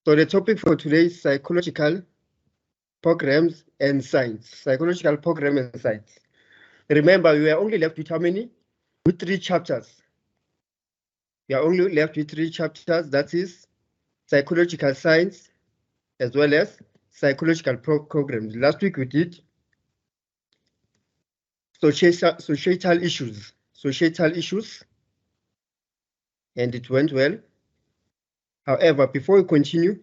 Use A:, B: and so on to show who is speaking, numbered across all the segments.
A: So the topic for today is psychological programs and science. Psychological program and science. Remember, we are only left with how many? With 3 chapters. We are only left with 3 chapters. That is psychological science as well as psychological programs. Last week we did societal issues, and it went well. However, before we continue,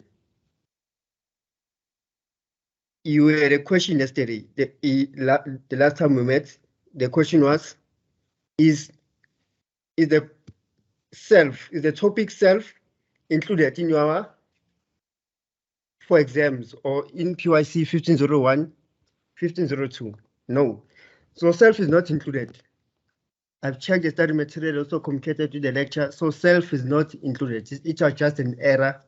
A: you had a question yesterday. The last time we met, the question was, is the topic self included in your for exams or in PYC 1501, 1502? No. So self is not included. I've checked the study material, also communicated to the lecture. So self is not included. It was just an error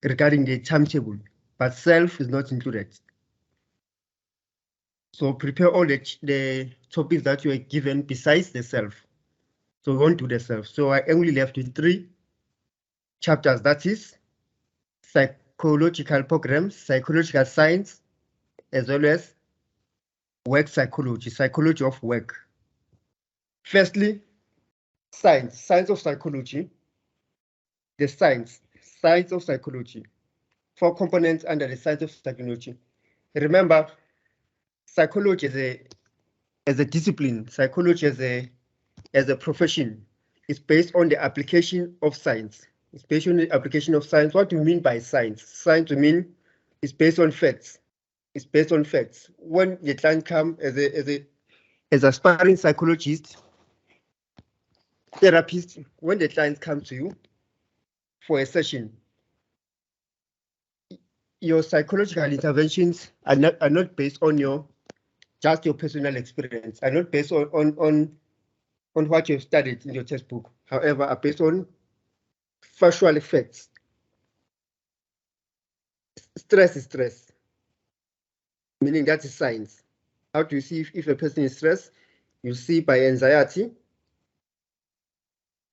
A: regarding the timetable, but self is not included. So prepare all the topics that you are given besides the self. So we won't do the self. So I only left with 3 chapters. That is psychological programs, psychological science, as well as work psychology, psychology of work. Firstly, science of psychology. The science of psychology. 4 components under the science of psychology. Remember, psychology as a discipline, psychology as a profession is based on the application of science. It's based on the application of science. What do you mean by science? Science, we mean, is based on facts. It's based on facts. When the client comes as a aspiring psychologist, therapist, when the client comes to you for a session, your psychological interventions are not based on just your personal experience, are not based on what you've studied in your textbook. However, are based on factual effects. Stress is stress, meaning that is science. How do you see if a person is stressed? You see by anxiety.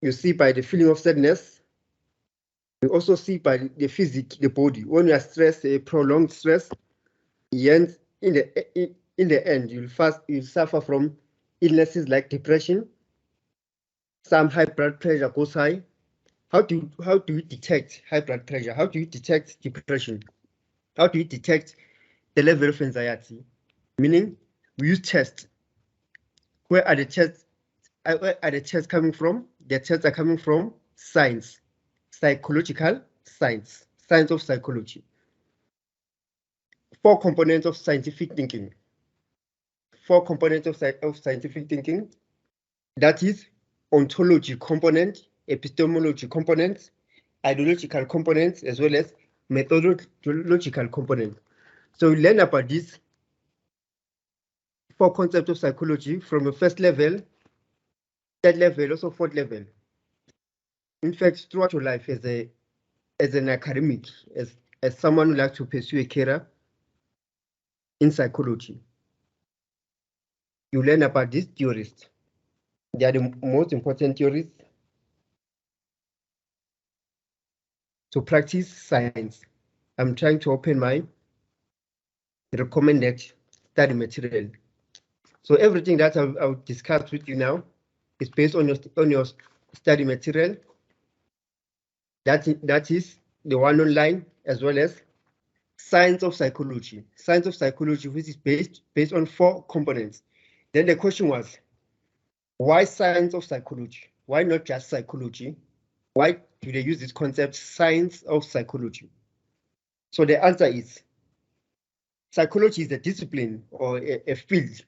A: You see by the feeling of sadness. You also see by the physique, the body. When you are stressed, a prolonged stress, in the end, you'll suffer from illnesses like depression. Some high blood pressure goes high. How do you detect high blood pressure? How do you detect depression? How do you detect the level of anxiety? Meaning, we use tests. Where are the tests coming from? The tests are coming from science, psychological science, science of psychology. 4 components of scientific thinking. 4 components of scientific thinking. That is ontology component, epistemology components, ideological components, as well as methodological components. So we learn about these 4 concepts of psychology from the first level, third level, also 4th level. In fact, throughout your life as an academic, as someone who likes to pursue a career in psychology, you learn about these theorists. They are the most important theorists to practice science. I'm trying to open my recommended study material. So everything that I'll discuss with you now is based on your study material. That is the one online, as well as science of psychology. Science of psychology, which is based on 4 components. Then the question was, why science of psychology? Why not just psychology? Why do they use this concept, science of psychology? So the answer is, psychology is a discipline or a field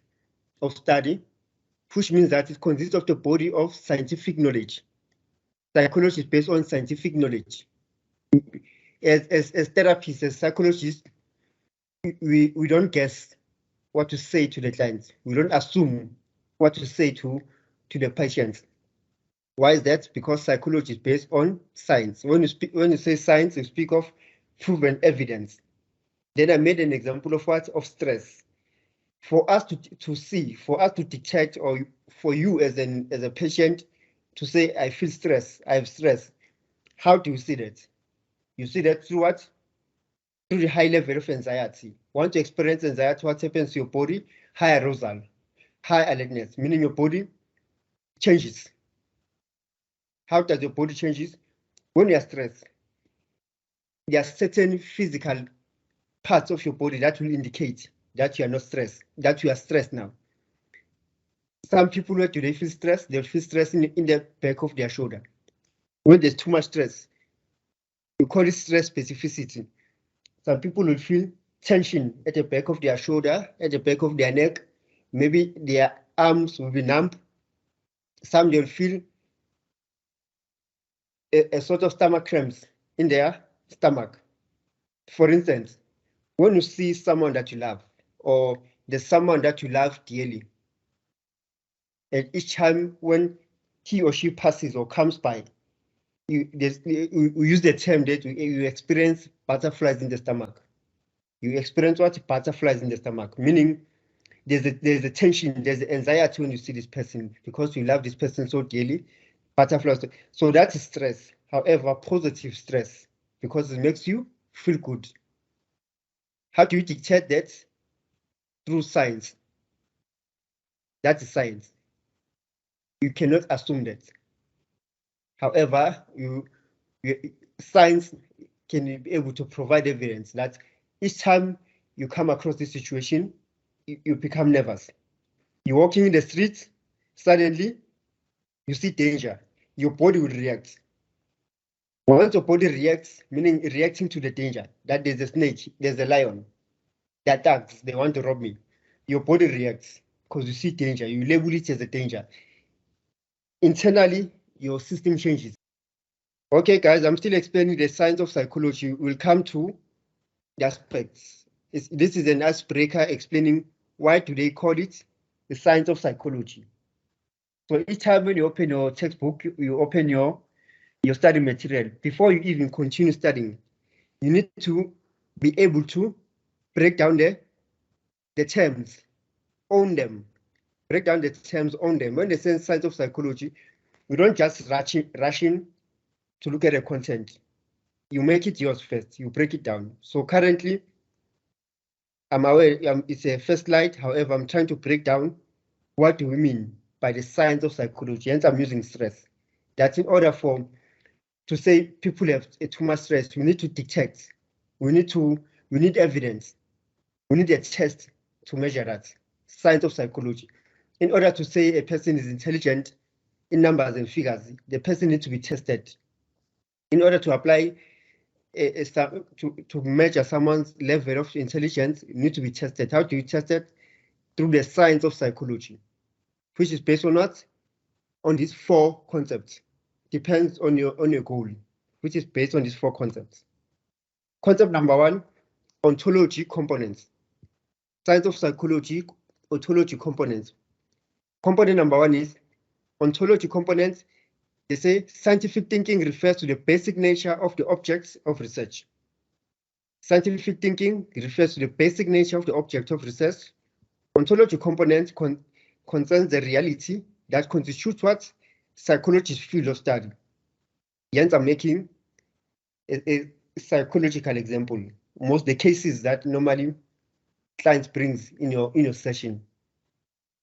A: of study, which means that it consists of the body of scientific knowledge. Psychology is based on scientific knowledge. As therapists, as psychologists, we don't guess what to say to the clients. We don't assume what to say to the patients. Why is that? Because psychology is based on science. When you say science, you speak of proven evidence. Then I made an example of what? Of stress. For us to see, for us to detect, or for you as a patient to say, I feel stress, I have stress. How do you see that? You see that through what? Through the high level of anxiety. Want to experience anxiety, what happens to your body? High arousal, high alertness, meaning your body changes. How does your body changes? When you are stressed, there are certain physical parts of your body that will indicate that you are not stressed, that you are stressed now. Some people, where do they feel stress? They'll feel stress in the back of their shoulder. When there's too much stress, you call it stress specificity. Some people will feel tension at the back of their shoulder, at the back of their neck. Maybe their arms will be numb. Some they'll feel a sort of stomach cramps in their stomach. For instance, when you see someone that you love, or there's someone that you love dearly, and each time when he or she passes or comes by, we use the term that you experience butterflies in the stomach. You experience what? Butterflies in the stomach, meaning there's a tension, there's anxiety when you see this person because you love this person so dearly. Butterflies. So that is stress. However, positive stress, because it makes you feel good. How do you detect that? Through science. That is science. You cannot assume that. However, science can be able to provide evidence that each time you come across this situation, you become nervous. You're walking in the street, suddenly you see danger, your body will react. Once your body reacts, meaning reacting to the danger, that there's a snake, there's a lion, they're thugs, they want to rob me. Your body reacts because you see danger, you label it as a danger. Internally, your system changes. Okay, guys, I'm still explaining the science of psychology. We'll come to the aspects. This is an icebreaker explaining why do they call it the science of psychology. So each time when you open your textbook, you open your study material, before you even continue studying, you need to be able to break down the terms, own them, break down the terms, own them. When they say science of psychology, you don't just rush in to look at the content. You make it yours first, you break it down. So currently, I'm aware it's a first slide. However, I'm trying to break down what do we mean by the science of psychology. Hence, I'm using stress. That in order to say people have too much stress, we need to detect. We need evidence. We need a test to measure that. Science of psychology. In order to say a person is intelligent in numbers and figures, the person needs to be tested. In order to apply to measure someone's level of intelligence, you need to be tested. How do you test it? Through the science of psychology, which is based on what? On these four concepts. Depends on your goal, which is based on these four concepts. Concept number one, ontology components. Science of psychology, ontology components. Component number one is ontology components. They say scientific thinking refers to the basic nature of the objects of research. Scientific thinking refers to the basic nature of the object of research. Ontology components concerns the reality that constitutes what psychologists field of study. Hence, I'm making a psychological example. Most the cases that normally clients brings in your session,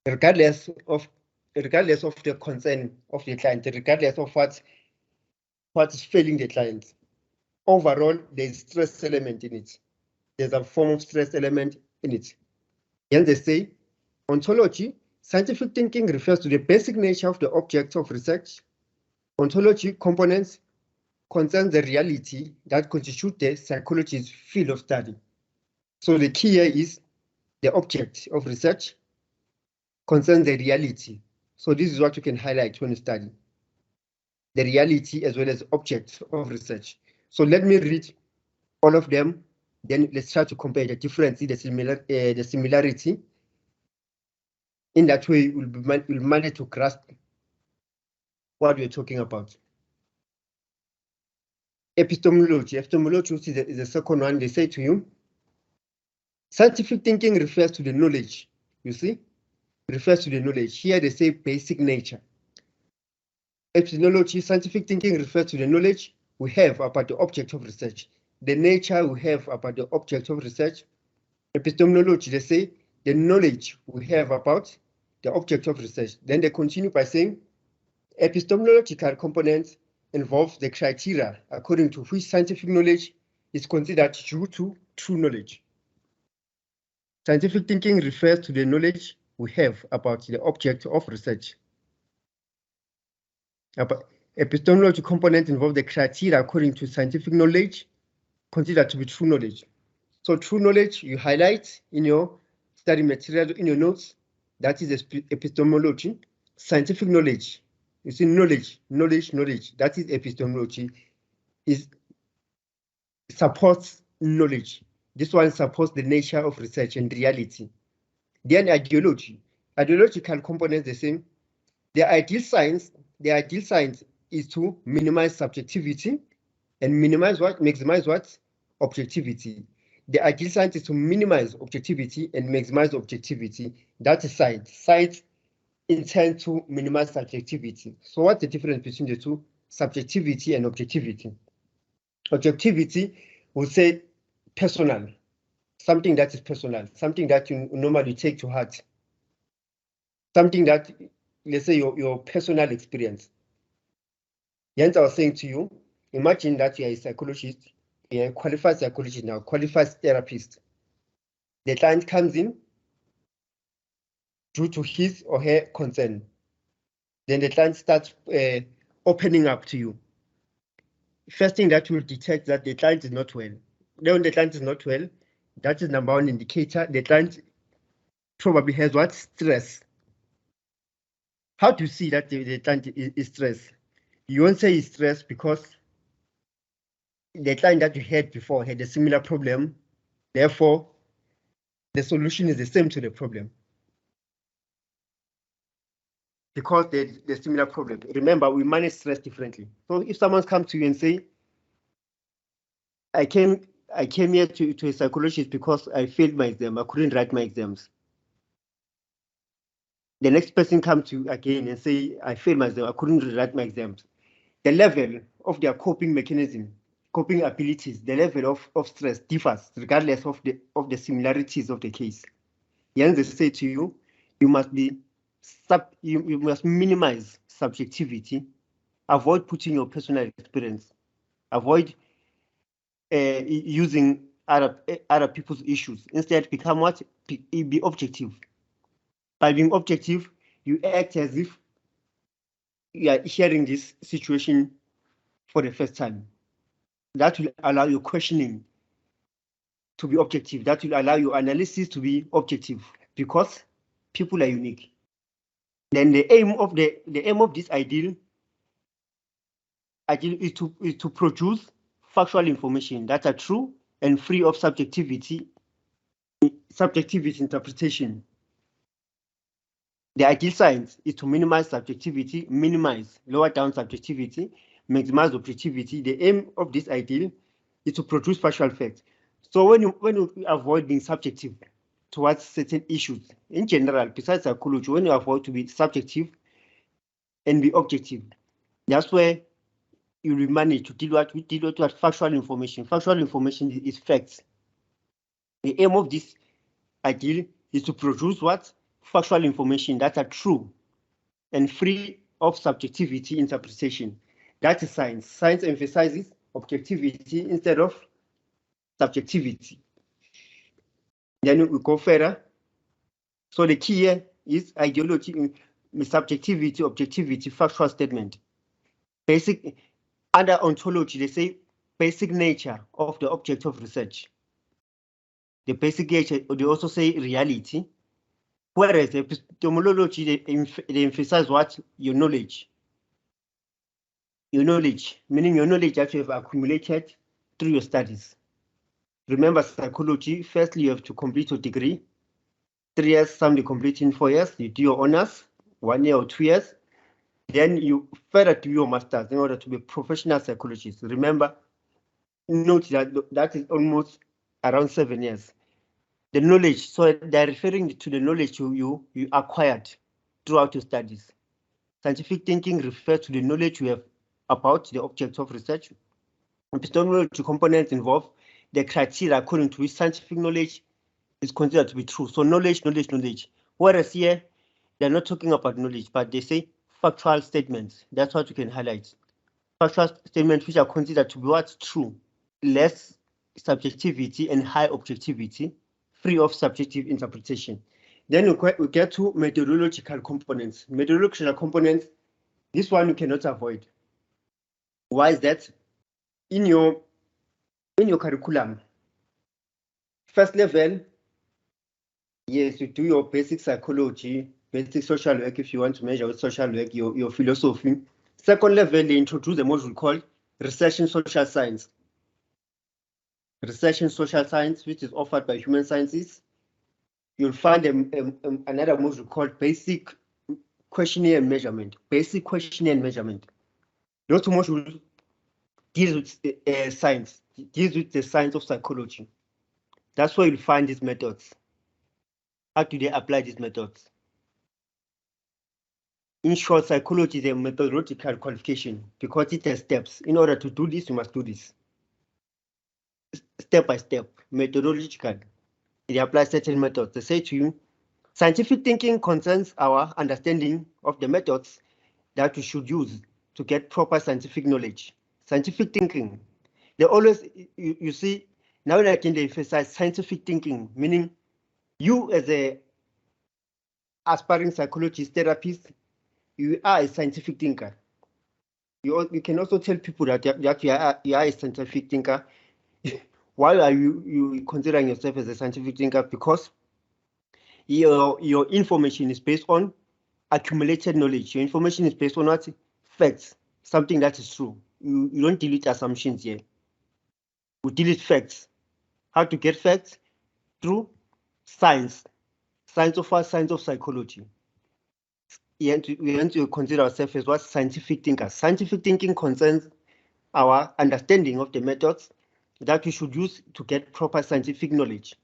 A: regardless of the concern of the client, regardless of what is failing the client. Overall, there's stress element in it. There's a form of stress element in it. Hence, they say ontology, scientific thinking refers to the basic nature of the objects of research. Ontology components concern the reality that constitutes the psychologist's field of study. So the key here is the object of research concerns the reality. So this is what you can highlight when you study. The reality as well as objects of research. So let me read all of them. Then let's try to compare the difference, the similarity. In that way, we'll manage to grasp what we're talking about. Epistemology. Epistemology is the second one. They say to you, scientific thinking refers to the knowledge. You see, refers to the knowledge. Here they say basic nature. Epistemology, scientific thinking refers to the knowledge we have about the object of research, the nature we have about the object of research, epistemology, they say the knowledge we have about the object of research. Then they continue by saying epistemological components involve the criteria according to which scientific knowledge is considered due to true knowledge. Scientific thinking refers to the knowledge we have about the object of research. Epistemology components involve the criteria according to scientific knowledge considered to be true knowledge. So true knowledge you highlight in your study material, in your notes, that is epistemology. Scientific knowledge, you see knowledge, that is epistemology, supports knowledge. This one supports the nature of research and reality. Then ideological components the same. The ideal science is to minimize subjectivity and maximize what? Objectivity. The ideal science is to minimize objectivity and maximize objectivity. That is science. Science intends to minimize subjectivity. So what's the difference between the two? Subjectivity and objectivity. Objectivity will say personal, something that is personal, something that you normally take to heart, something that, let's say, your personal experience. Jens, I was saying to you, imagine that you are a psychologist, you are a qualified psychologist now, qualified therapist. The client comes in due to his or her concern. Then the client starts opening up to you. First thing that will detect that the client is not well. Then when the client is not well, that is number one indicator. The client probably has what? Stress. How do you see that the client is stressed? You won't say he's stressed because the client that you had before had a similar problem. Therefore, the solution is the same to the problem. Because the similar problem. Remember, we manage stress differently. So if someone comes to you and say, I came here to a psychologist because I failed my exam, I couldn't write my exams. The next person comes to you again and say, I failed my exam, I couldn't write my exams. The level of their coping mechanism, coping abilities, the level of stress differs regardless of the similarities of the case. Hence, they say to you, you must minimize subjectivity, avoid putting your personal experience, avoid using other people's issues. Instead, become what? Be objective. By being objective, you act as if you are hearing this situation for the first time. That will allow your questioning to be objective. That will allow your analysis to be objective because people are unique. Then the aim of this ideal is to produce factual information that are true and free of subjectivity interpretation. The ideal science is to minimize subjectivity, lower down subjectivity, maximize objectivity. The aim of this ideal is to produce factual facts. So when you avoid being subjective towards certain issues, in general, besides psychology, when you avoid to be subjective and be objective, that's where you will manage to deal with factual information. Factual information is facts. The aim of this ideal is to produce what? Factual information that are true and free of subjectivity interpretation. That is science. Science emphasizes objectivity instead of subjectivity. Then we go further. So the key here is ideology, subjectivity, objectivity, factual statement. Basic, under ontology, they say basic nature of the object of research. The basic nature, they also say reality. Whereas epistemology, they emphasize what? Your knowledge. Your knowledge, meaning your knowledge that you have accumulated through your studies. Remember psychology, firstly, you have to complete your degree. 3 years, some you complete in 4 years, you do your honors, 1 year or 2 years. Then you further do your master's in order to be a professional psychologist. Remember, note that is almost around 7 years. The knowledge, so they're referring to the knowledge you acquired throughout your studies. Scientific thinking refers to the knowledge you have about the object of research, Epistemology components involve the criteria according to which scientific knowledge is considered to be true. So knowledge. Whereas here, they're not talking about knowledge, but they say factual statements. That's what you can highlight. Factual statements which are considered to be what's true. Less subjectivity and high objectivity, free of subjective interpretation. Then we get to methodological components. Methodological components, this one you cannot avoid. Why is that? In your curriculum, first level, yes, you do your basic psychology, basic social work if you want to measure with social work, your philosophy. Second level, they introduce a module called research in social science. Research in social science, which is offered by human sciences. You'll find another module called basic questionnaire and measurement. Basic questionnaire and measurement. Those two modules deals with science, deals with the science of psychology. That's where you'll find these methods. How do they apply these methods? In short, psychology is a methodological qualification because it has steps. In order to do this, you must do this. Step by step, methodological. They apply certain methods. They say to you, scientific thinking concerns our understanding of the methods that we should use to get proper scientific knowledge. Scientific thinking. They always, you see, now and again they emphasize scientific thinking, meaning you as a aspiring psychologist, therapist, you are a scientific thinker. You can also tell people that you are a scientific thinker. Why are you considering yourself as a scientific thinker? Because your information is based on accumulated knowledge. Your information is based on what? Facts, something that is true. You don't deal with assumptions here. We deal with facts. How to get facts? Through science. Science of what? Science of psychology. We want to consider ourselves as what? Scientific thinkers. Scientific thinking concerns our understanding of the methods that we should use to get proper scientific knowledge.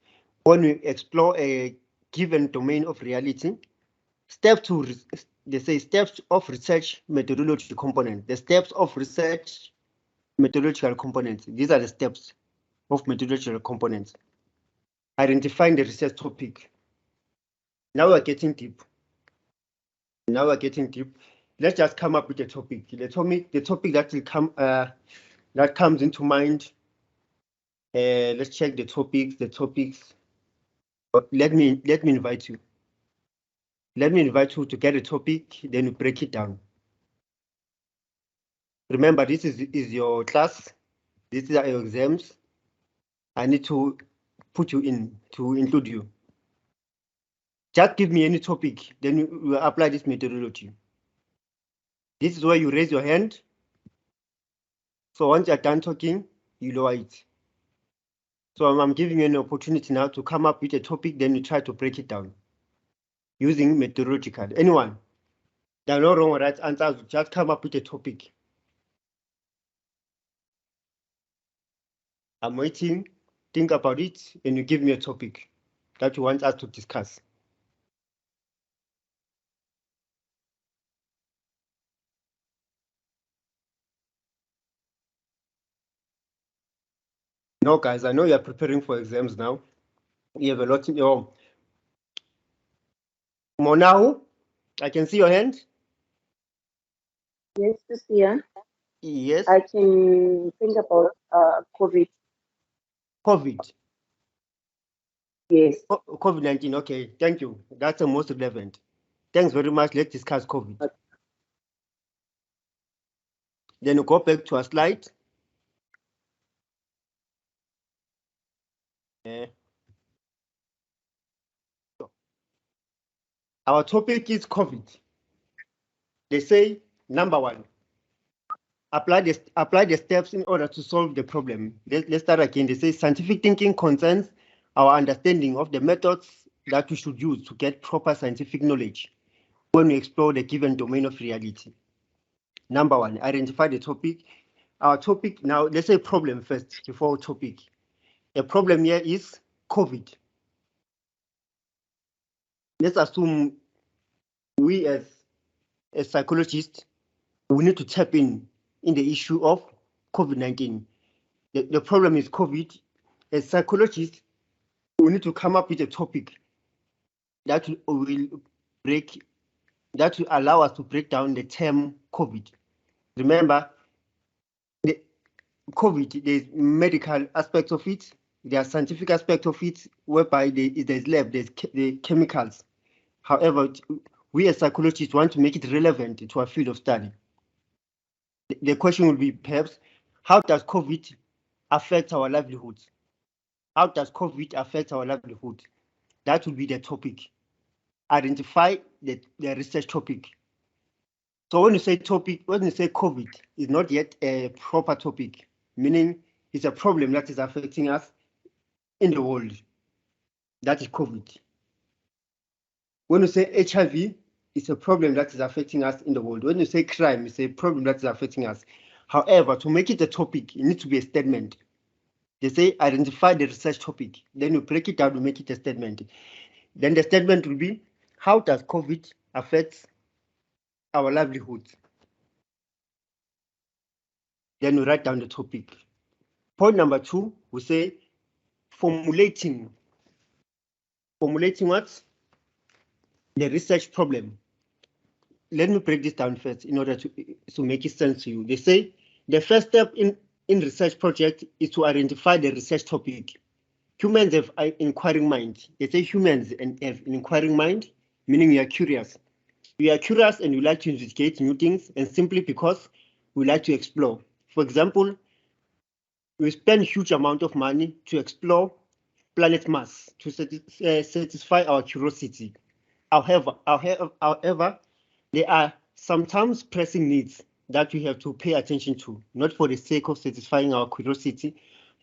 A: When we explore a given domain of reality, they say steps of research methodology component. The steps of research methodological components. These are the steps of methodological components. Identifying the research topic. Now we're getting deep. Let's just come up with a topic. The topic that will come that comes into mind. Let's check the topics. Let me invite you. Let me invite you to get a topic, then you break it down. Remember, this is your class. These are your exams. I need to put you in to include you. Just give me any topic, then you will apply this methodology. This is where you raise your hand. So once you're done talking, you lower it. So I'm giving you an opportunity now to come up with a topic, then you try to break it down using methodological. Anyone? There are no wrong or right answers. Just come up with a topic. I'm waiting. Think about it, and you give me a topic that you want us to discuss. No, guys, I know you're preparing for exams now. You have a lot in your. Monahu, I can see your hand.
B: Yes, Christian.
A: Yes.
B: I can think about COVID.
A: COVID.
B: Yes.
A: COVID-19. Okay, thank you. That's the most relevant. Thanks very much. Let's discuss COVID. Okay. Then we go back to our slide. Our topic is COVID. They say, number one, apply the steps in order to solve the problem. Let's start again. They say scientific thinking concerns our understanding of the methods that we should use to get proper scientific knowledge when we explore the given domain of reality. Number one, identify the topic. Our topic now, let's say problem first before topic. The problem here is COVID. Let's assume we as psychologists, we need to tap in the issue of COVID-19. the problem is COVID. As psychologists, we need to come up with a topic that will allow us to break down the term COVID. Remember, the COVID, there's medical aspects of it, there are scientific aspects of it, whereby there's lab, there's the chemicals. However, we as psychologists want to make it relevant to our field of study. The question will be perhaps, how does COVID affect our livelihoods? How does COVID affect our livelihood? That will be the topic. Identify the research topic. So when you say COVID, it's not yet a proper topic, meaning it's a problem that is affecting us in the world. That is COVID. When you say HIV, it's a problem that is affecting us in the world. When you say crime, it's a problem that is affecting us. However, to make it a topic, it needs to be a statement. They say identify the research topic. Then you break it down to make it a statement. Then the statement will be, how does COVID affect our livelihoods? Then we write down the topic. Point number 2, we say formulating what? The research problem. Let me break this down first in order to make it sense to you. They say the first step in research project is to identify the research topic. Humans have an inquiring mind. They say humans have an inquiring mind, meaning we are curious. We are curious and we like to investigate new things, and simply because we like to explore. For example, we spend huge amount of money to explore planet Mars to satisfy our curiosity. However, there are sometimes pressing needs that we have to pay attention to, not for the sake of satisfying our curiosity,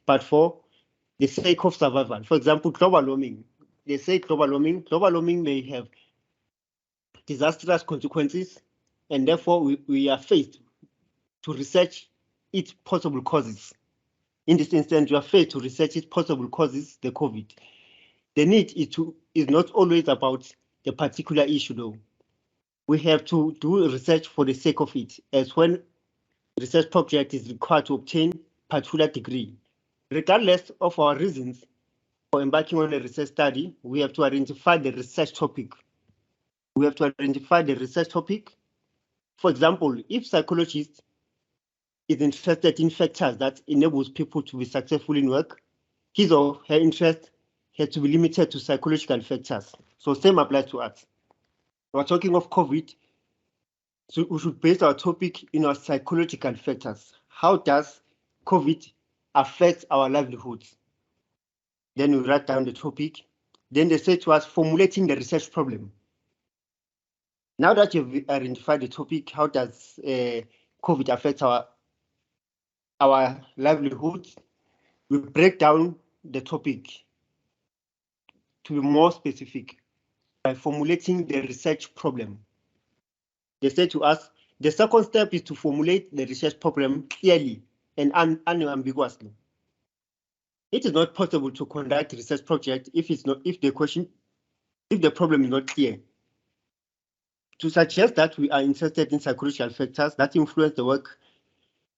A: but for the sake of survival. For example, global warming. They say global warming may have disastrous consequences, and therefore we are faced to research its possible causes. In this instance, we are faced to research its possible causes, the COVID. The need is not always about the particular issue, though. We have to do research for the sake of it, as when research project is required to obtain particular degree. Regardless of our reasons for embarking on a research study, we have to identify the research topic. For example, if psychologist is interested in factors that enables people to be successful in work, his or her interest has to be limited to psychological factors. So same applies to us. We're talking of COVID, so we should base our topic in our psychological factors. How does COVID affect our livelihoods? Then we write down the topic. Then they say to us, formulating the research problem. Now that you've identified the topic, how does COVID affect our livelihoods? We break down the topic to be more specific by formulating the research problem. They say to us, the second step is to formulate the research problem clearly and unambiguously. It is not possible to conduct a research project if the problem is not clear. To suggest that we are interested in psychological factors that influence the work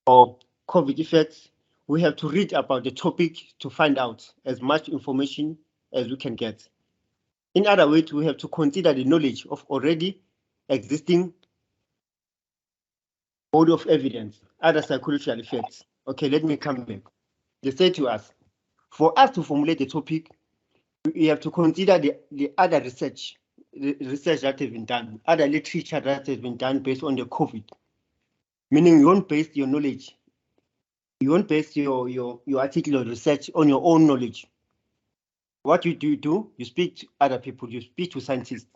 A: of COVID effects, we have to read about the topic to find out as much information as we can get. In other words, we have to consider the knowledge of already existing body of evidence, other psychological effects. Okay, let me come back. They say to us, for us to formulate the topic, we have to consider the other research that has been done, other literature that has been done based on the COVID. Meaning you won't base your knowledge, you won't base your article or research on your own knowledge. What you do, you speak to other people, you speak to scientists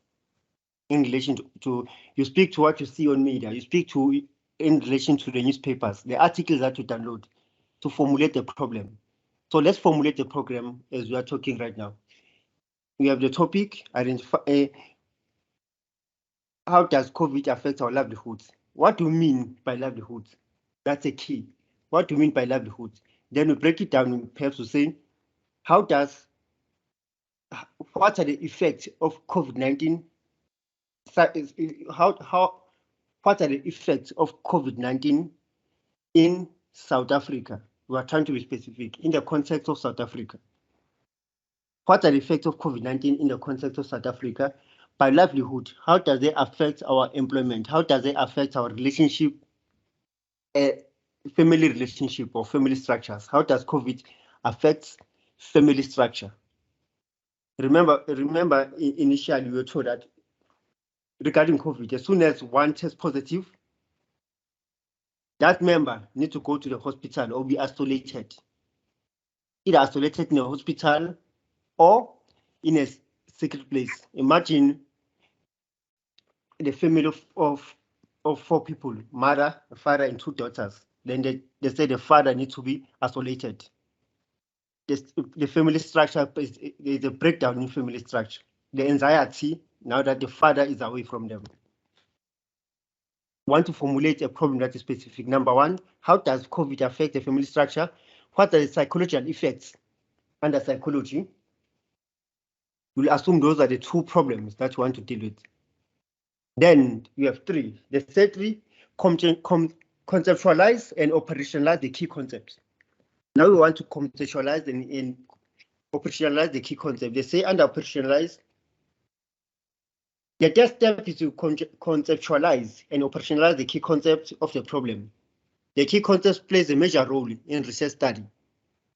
A: in relation to you speak to what you see on media, you speak to in relation to the newspapers, the articles that you download to formulate the problem. So let's formulate the program as we are talking right now. We have the topic, identify how does COVID affect our livelihoods? What do we mean by livelihoods? That's a key. What do we mean by livelihoods? Then we break it down and perhaps we say, what are the effects of COVID-19? What are the effects of COVID-19 in South Africa? we are trying to be specific in the context of South Africa. What are the effects of COVID-19 in the context of South Africa? By livelihood, how does it affect our employment? How does it affect our relationship, family relationship or family structures? How does COVID affect family structure? Remember, initially we were told that regarding COVID, as soon as one tests positive, that member needs to go to the hospital or be isolated. Either isolated in a hospital or in a secret place. Imagine the family of 4 people, mother, father, and 2 daughters. Then they say the father needs to be isolated. The family structure is a breakdown in family structure. The anxiety now that the father is away from them. Want to formulate a problem that is specific. Number 1, how does COVID affect the family structure? What are the psychological effects under psychology? We'll assume those are the 2 problems that you want to deal with. Then you have 3. The third 3, conceptualize and operationalize the key concepts. Now we want to conceptualize and operationalize the key concept. They say under operationalize, the first step is to conceptualize and operationalize the key concept of the problem. The key concept plays a major role in research study.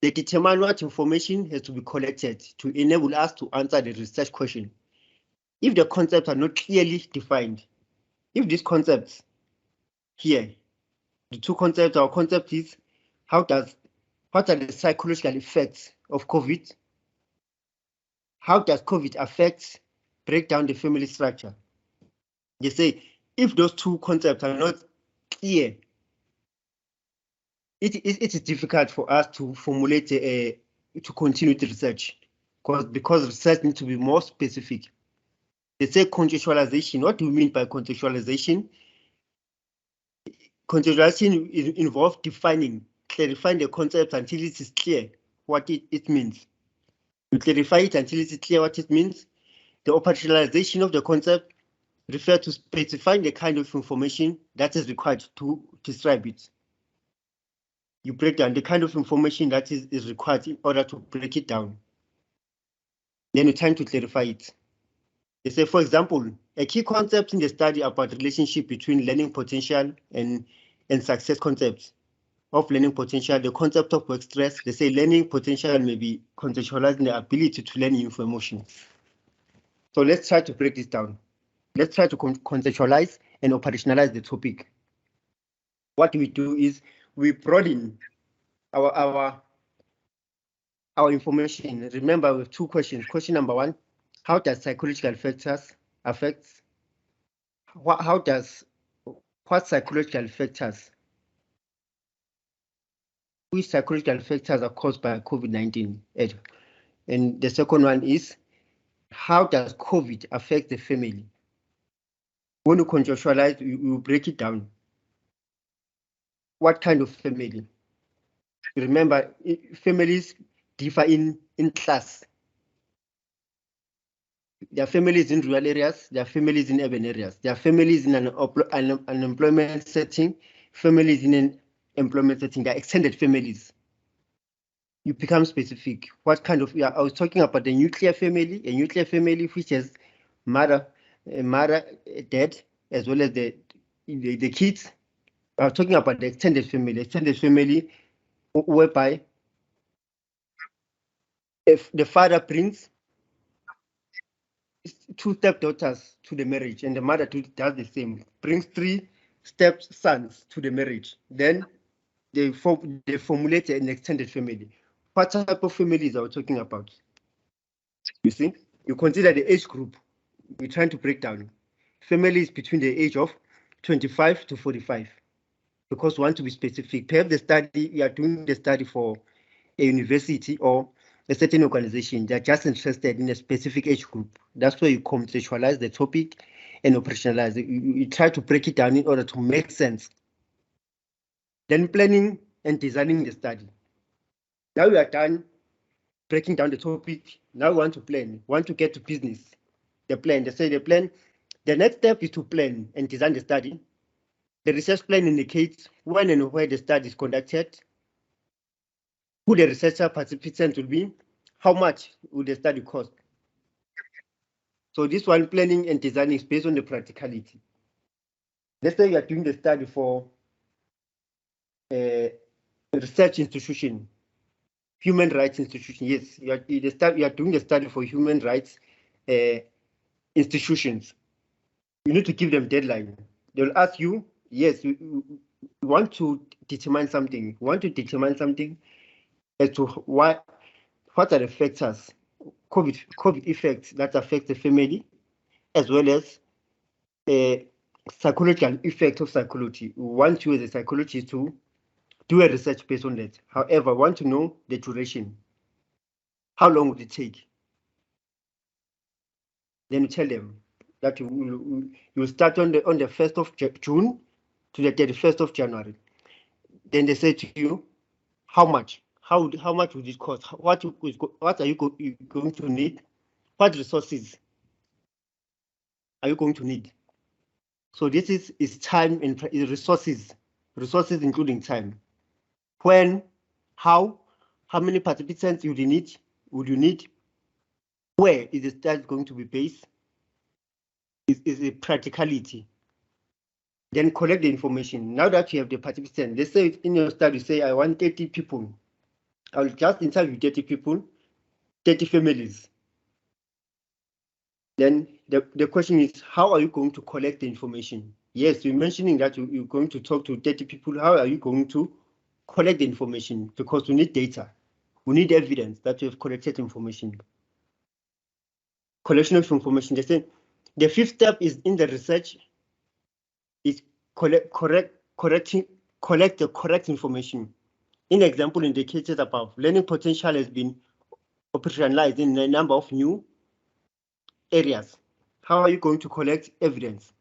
A: They determine what information has to be collected to enable us to answer the research question. If the concepts are not clearly defined, if these concepts here, the 2 concepts, our concept is what are the psychological effects of COVID? How does COVID break down the family structure? They say if those 2 concepts are not clear, it is difficult for us to formulate to continue the research because research needs to be more specific. They say contextualization. What do we mean by contextualization? Contextualization involves clarifying the concept until it is clear what it means. You clarify it until it is clear what it means. The operationalization of the concept refers to specifying the kind of information that is required to describe it. You break down the kind of information that is required in order to break it down. Then you try to clarify it. They say, for example, a key concept in the study about the relationship between learning potential and success concepts of learning potential, the concept of work stress. They say learning potential may be contextualized in the ability to learn new information. So let's try to break this down. Let's try to contextualize and operationalize the topic. What we do is we broaden our information. Remember, we have 2 questions. Question number 1, how does psychological factors affect? What psychological factors? Which psychological factors are caused by COVID-19? And the second one is, how does COVID affect the family? When you contextualize, you break it down. What kind of family? Remember, families differ in class. There are families in rural areas, there are families in urban areas, there are families in an employment setting, families in an employment setting, there are extended families. You become specific. What kind of, I was talking about the nuclear family, a nuclear family which has mother, dad, as well as the kids. I was talking about the extended family whereby if the father brings 2 stepdaughters to the marriage and the mother does the same, brings 3 stepsons to the marriage, then they formulate an extended family. What type of families are we talking about? You see, you consider the age group. We're trying to break down families between the age of 25 to 45, because we want to be specific. Perhaps we are doing the study for a university or a certain organization. They're just interested in a specific age group. That's where you contextualize the topic and operationalize it. You try to break it down in order to make sense. Then planning and designing the study. Now we are done breaking down the topic. Now we want to plan, want to get to business. The plan, they say the plan, the next step is to plan and design the study. The research plan indicates when and where the study is conducted. who the researcher participants will be, how much will the study cost. So this one, planning and designing, is based on the practicality. Let's say you are doing the study for a research institution, human rights institution. Yes, you are doing the study for human rights institutions. You need to give them deadline. They'll ask you, yes, you want to determine something. You want to determine something as to what are the factors, COVID effects that affect the family, as well as psychological effect of psychology. We want you as a psychologist to do a research based on that. However, I want to know the duration. How long would it take? Then you tell them that you start on the 1st of June to the 31st of January. Then they say to you, how much? How much would it cost? What are you going to need? What resources are you going to need? So this is time and resources including time. When, how many participants would you need? Where is the study going to be based? Is a practicality. Then collect the information. Now that you have the participants, let's say in your study, say I want 30 people. I'll just interview 30 people, 30 families. Then the question is, how are you going to collect the information? Yes, you're mentioning that you're going to talk to 30 people. How are you going to collect the information? Because we need data. We need evidence that we have collected information. Collection of information. They say the 5th step is in the research is collect the correct information. In example indicated above, learning potential has been operationalized in a number of new areas. How are you going to collect evidence?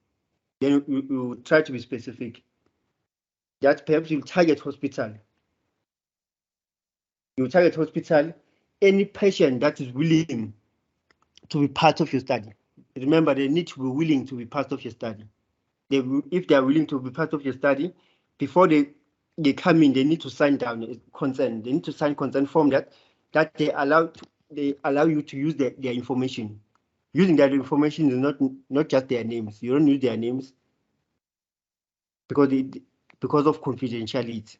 A: Then you try to be specific. That perhaps you target hospital. You target hospital, any patient that is willing to be part of your study. Remember, they need to be willing to be part of your study. If they are willing to be part of your study, before they come in, they need to sign down consent. They need to sign consent form that they allow you to use their information. Using that information is not just their names. You don't use their names because of confidentiality.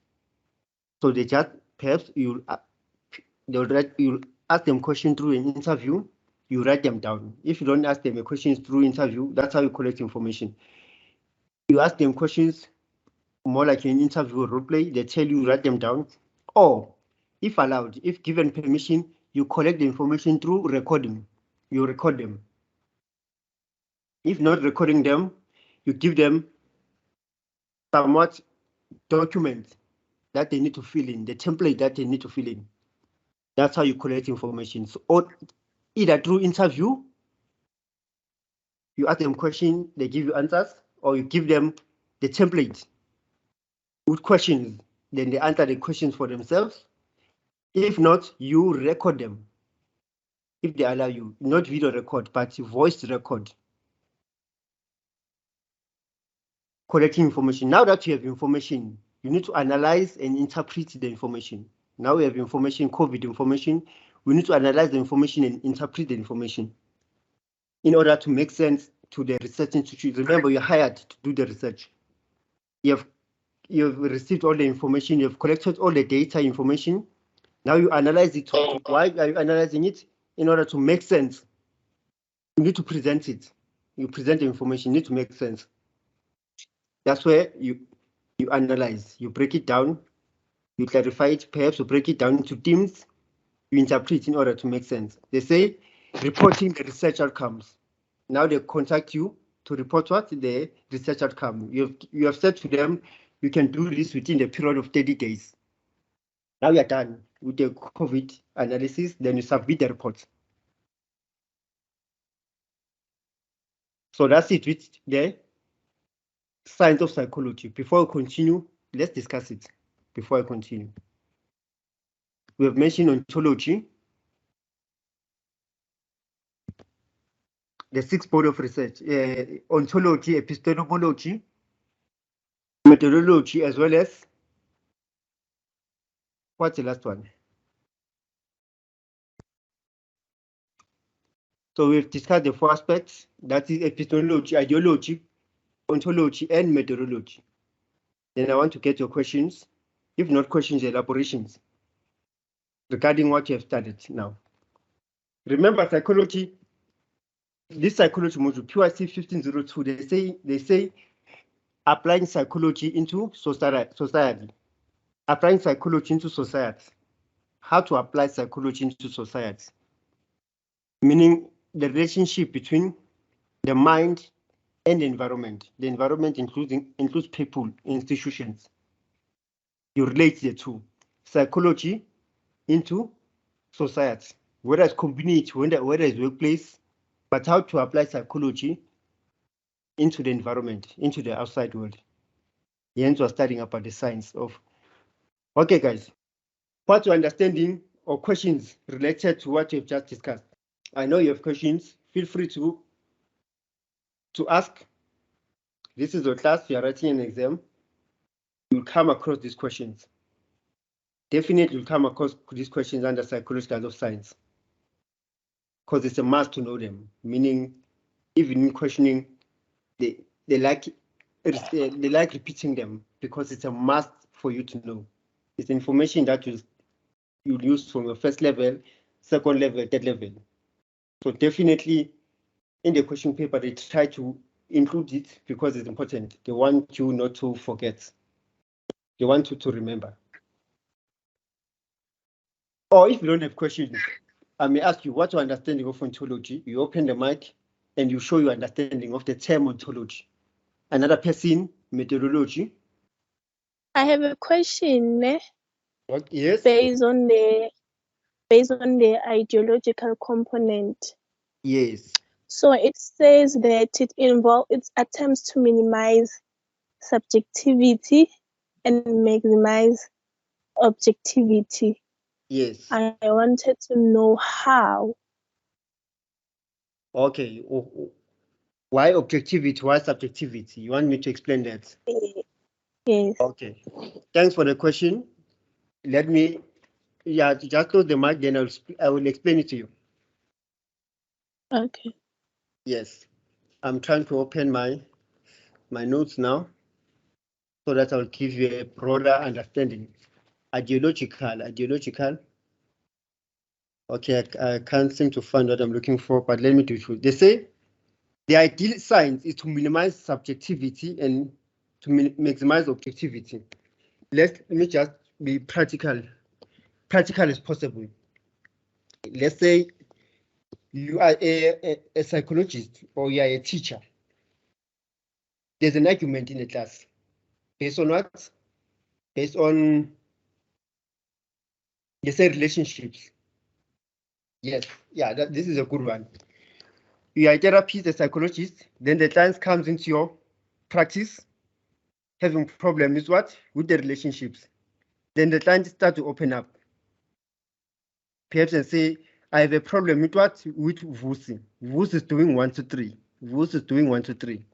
A: So they just perhaps you'll ask them questions through an interview. You write them down. If you don't ask them a question through interview, that's how you collect information. You ask them questions more like an interview or role play. They tell you, write them down. Or if allowed, if given permission, you collect the information through recording. You record them. If not recording them, you give them somewhat documents that they need to fill in, the template that they need to fill in. That's how you collect information. So, or either through interview, you ask them questions, they give you answers, or you give them the template with questions, then they answer the questions for themselves. If not, you record them. If they allow you, not video record, but voice record. Collecting information. Now that you have information, you need to analyze and interpret the information. Now we have information, COVID information. We need to analyze the information and interpret the information in order to make sense to the research institute. Remember, you're hired to do the research. You've received all the information, you've collected all the data information. Now you analyze it. Why are you analyzing it? In order to make sense. You need to present it. You present the information, you need to make sense. That's where you analyze, you break it down, you clarify it, perhaps you break it down into themes, you interpret in order to make sense. They say reporting the research outcomes. Now they contact you to report what the research outcome. You have said to them, you can do this within the period of 30 days. Now you're done with the COVID analysis, then you submit the report. So that's it with the science of psychology. Before I continue, let's discuss it. Before I continue, we have mentioned ontology, the 6th body of research, ontology, epistemology, methodology, as well as what's the last one? So we've discussed the 4 aspects, that is epistemology, ideology, ontology, and methodology. Then I want to get your questions, if not questions, elaborations regarding what you have studied now. Remember psychology, this psychology module, PYC1502, they say applying psychology into society. Applying psychology into society. How to apply psychology into society. Meaning the relationship between the mind and the environment. The environment includes people, institutions. You relate the two. Psychology into society. Whether it's community, whether it's workplace, but how to apply psychology into the environment, into the outside world. Hence, we're studying about the science of. Okay, guys. What's your understanding or questions related to what you've just discussed? I know you have questions. Feel free to ask. This is your class. You are writing an exam. You'll come across these questions. Definitely, you'll come across these questions under psychological of science, because it's a must to know them. Meaning, even in questioning, they like repeating them because it's a must for you to know. It's information that you'll use from your first level, second level, third level. So definitely in the question paper, they try to include it because it's important. They want you not to forget. They want you to remember. Or if you don't have questions, I may ask you what's your understanding of ontology. You open the mic and you show your understanding of the term ontology. Another person, methodology.
C: I have a question.
A: What? Yes.
C: Based on the ideological component.
A: Yes.
C: So it says that it attempts to minimize subjectivity and maximize objectivity.
A: Yes.
C: I wanted to know how.
A: Okay. Why objectivity? Why subjectivity? You want me to explain that?
C: Yes.
A: Okay. Thanks for the question. Let me, just close the mic, then I will explain it to you.
C: Okay.
A: Yes. I'm trying to open my notes now so that I'll give you a broader understanding. Ideological. Okay, I can't seem to find what I'm looking for, but let me do it. They say the ideal science is to minimize subjectivity and to maximize objectivity. Let me just be practical as possible. Let's say you are a psychologist or you are a teacher. There's an argument in the class. Based on what? Based on, let's say, relationships. Yes, yeah, this is a good one. You are a therapist, a psychologist, then the client comes into your practice having problems with the relationships. Then the client starts to open up. Perhaps and say, I have a problem with With Vusi. Vusi is doing 1, 2, 3. Vusi is doing 1, 2, 3.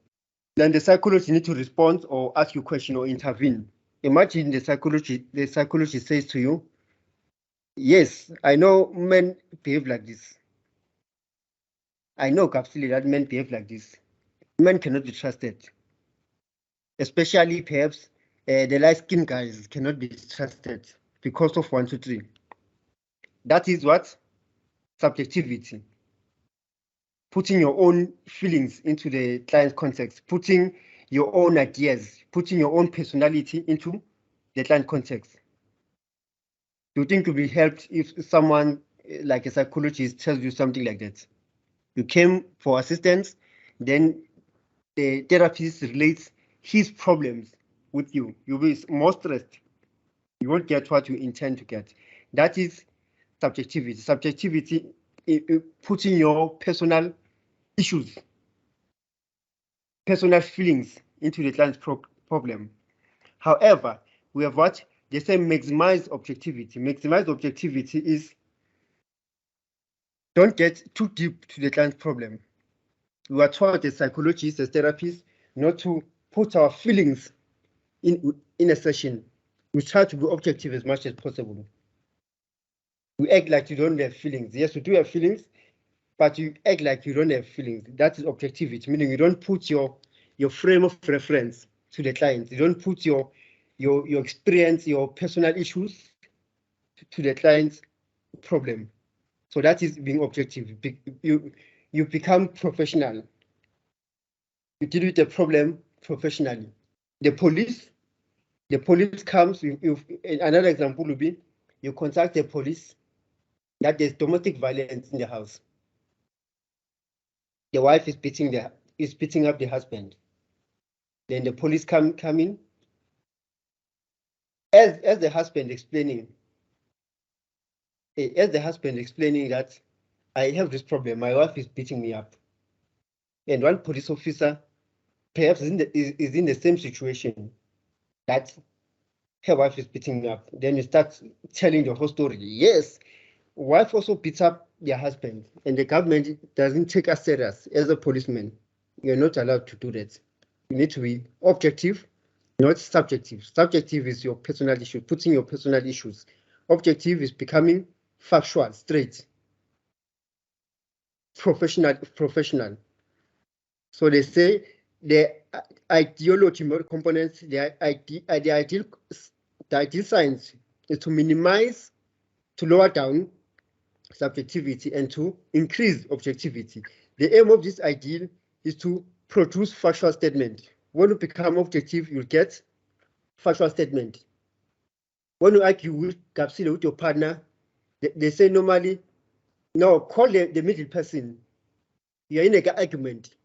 A: Then the psychologist needs to respond or ask you a question or intervene. Imagine the psychologist says to you, yes, I know men behave like this. I know absolutely that men behave like this. Men cannot be trusted. Especially perhaps the light-skinned guys cannot be trusted because of 1, 2, 3. That is what? Subjectivity. Putting your own feelings into the client's context, putting your own ideas, putting your own personality into the client context. Do you think you'll be helped if someone like a psychologist tells you something like that? You came for assistance, then the therapist relates his problems with you. You'll be more stressed. You won't get what you intend to get. That is subjectivity. Subjectivity, putting your personal issues, personal feelings into the client's problem. However, we have what they say maximize objectivity. Maximize objectivity is don't get too deep to the client's problem. We are taught as psychologists, as therapists, not to put our feelings in a session. We try to be objective as much as possible. We act like you don't have feelings. Yes, we do have feelings, but you act like you don't have feelings. That is objectivity, meaning you don't put your frame of reference to the client. You don't put your experience, your personal issues to the client's problem. So that is being objective. You become professional. You deal with the problem professionally. The police comes. Another example would be you contact the police that there's domestic violence in the house. The wife is beating up the husband. Then the police come in. As the husband explaining that I have this problem, my wife is beating me up. And one police officer perhaps is in the same situation, that her wife is beating me up. Then you start telling the whole story. Yes, wife also beats up their husband, and the government doesn't take us serious as a policeman. You're not allowed to do that. You need to be objective, not subjective. Subjective is your personal issue, putting your personal issues. Objective is becoming factual, straight, professional. So they say the ideology components, the ideal science is to minimize, to lower down subjectivity and to increase objectivity. The aim of this ideal is to produce factual statement. When you become objective, you'll get factual statement. When you argue with your partner, they say normally, no, call the middle person. You're in an argument.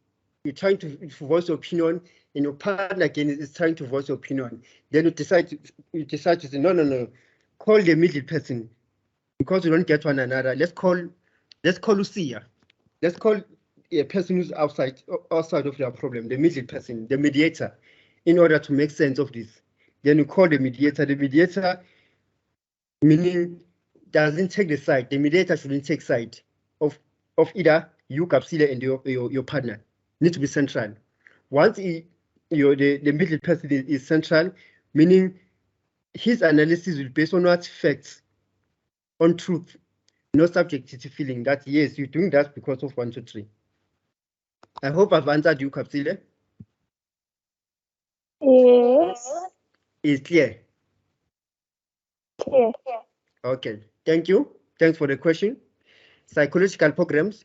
A: You're trying to voice your opinion, and your partner again is trying to voice your opinion. Then you decide to say, no, call the middle person, because you don't get one another. Let's call Lucia. Let's call a person who's outside of your problem, the middle person, the mediator, in order to make sense of this. Then you call the mediator. The mediator, meaning, doesn't take the side. The mediator shouldn't take side of either you, Kapsile, and your partner. Need to be central. Once the middle person is central, meaning his analysis will be based on what facts, on truth, no subject to feeling that yes, you're doing that because of 1, 2, 3. I hope I've answered you, Kapsile.
C: Yes.
A: It's clear.
C: Okay.
A: Okay, thank you. Thanks for the question. Psychological programs.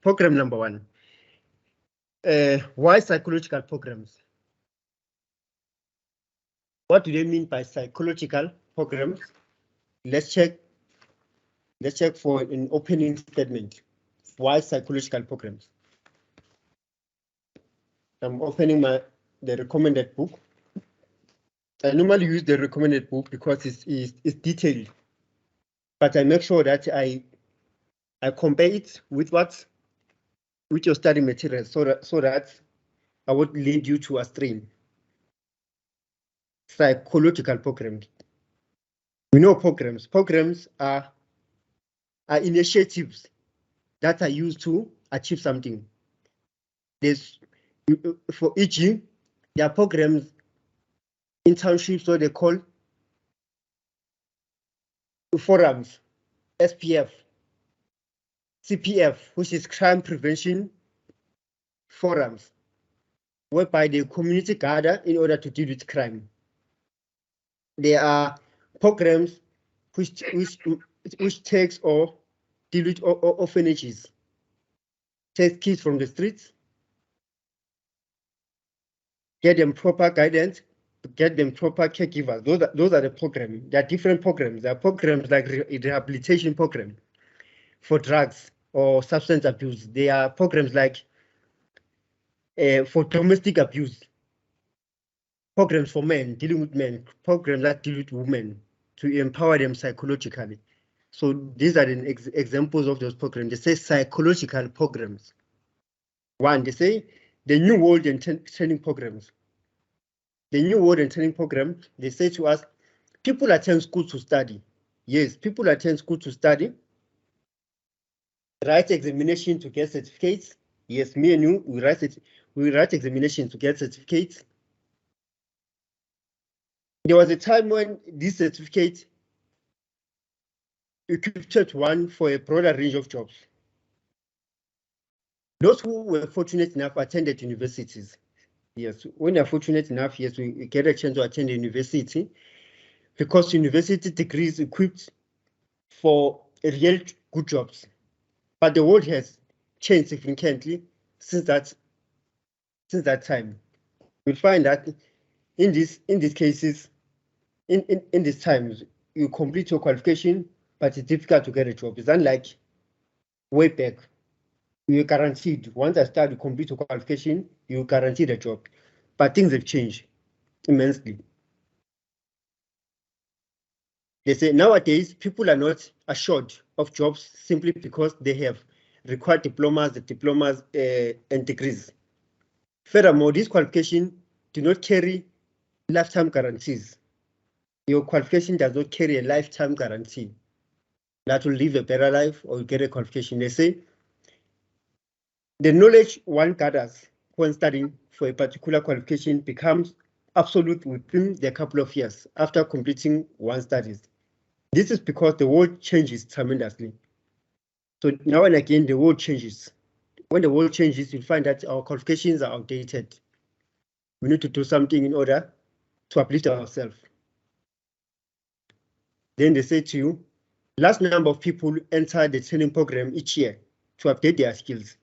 A: Program number 1. Why psychological programs? What do they mean by psychological programs? Let's check for an opening statement. Why psychological programs? I'm opening the recommended book. I normally use the recommended book because it's detailed, but I make sure that I compare it with your study materials, so that I would lead you to a stream. Psychological programs. We know programs. Programs are initiatives that are used to achieve something. For each year, there are programs, internships, what they call forums, SPF, CPF, which is crime prevention forums, whereby the community gather in order to deal with crime. There are programs which takes or deal with orphanages, take kids from the streets, get them proper guidance, get them proper caregivers. Those are the programs. There are different programs. There are programs like rehabilitation program for drugs or substance abuse. There are programs like for domestic abuse, programs for men, dealing with men, programs that deal with women to empower them psychologically. So these are the examples of those programs. They say psychological programs. 1, they say the New World and Training programs. The New World and Training program, they say to us, people attend school to study. Yes, people attend school to study. Write examination to get certificates. Yes, me and you, we write examination to get certificates. There was a time when this certificate equipped one for a broader range of jobs. Those who were fortunate enough attended universities. Yes, when you're fortunate enough, yes, we get a chance to attend university because university degrees equipped for real good jobs. But the world has changed significantly since that time. You'll find that in these cases, in these times, you complete your qualification, but it's difficult to get a job. It's unlike way back. You're guaranteed. Once I start to complete your qualification, you're guaranteed a job. But things have changed immensely. They say nowadays people are not assured of jobs simply because they have required diplomas and degrees. Furthermore, these qualifications do not carry lifetime guarantees. Your qualification does not carry a lifetime guarantee that will live a better life or get a qualification. They say the knowledge one gathers when studying for a particular qualification becomes absolute within the couple of years after completing one's studies. This is because the world changes tremendously. So now and again, the world changes. When the world changes, you'll find that our qualifications are outdated. We need to do something in order to uplift ourselves. Then they say to you, large number of people enter the training program each year to update their skills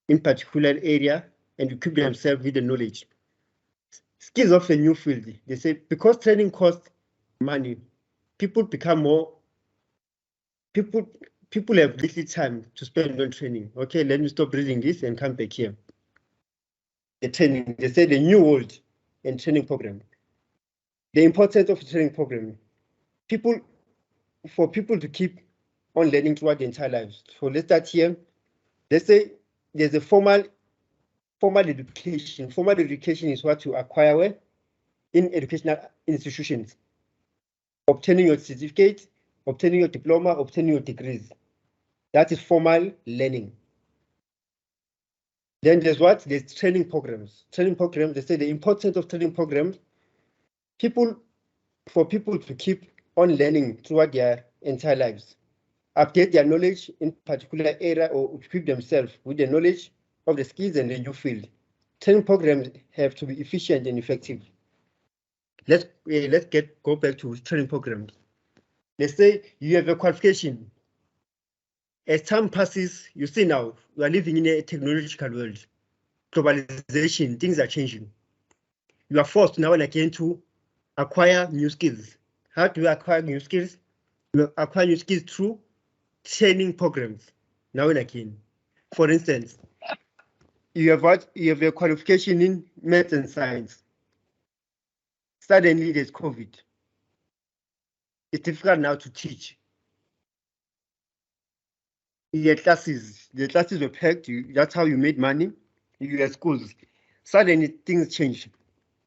A: in particular area and equip themselves with the knowledge. Skills of a new field. They say because training costs money, people become more, people have little time to spend on training. Okay, let me stop reading this and come back here. The training, they say the new world and training program. The importance of training program. For people to keep on learning throughout their entire lives. So let's start here. Let's say there's a formal education. Formal education is what you acquire in educational institutions. Obtaining your certificate, obtaining your diploma, obtaining your degrees. That is formal learning. Then there's what? There's training programs. Training programs, they say the importance of training programs. For people to keep on learning throughout their entire lives. Update their knowledge in particular area or equip themselves with the knowledge of the skills and the new field. Training programs have to be efficient and effective. Let's go back to training programs. Let's say you have a qualification. As time passes, you see now we are living in a technological world. Globalization, things are changing. You are forced now and again to acquire new skills. How do you acquire new skills? You acquire new skills through training programs now and again. For instance, you have a qualification in math and science. Suddenly there's COVID. It's difficult now to teach. The classes were packed. That's how you made money. You had schools. Suddenly things change.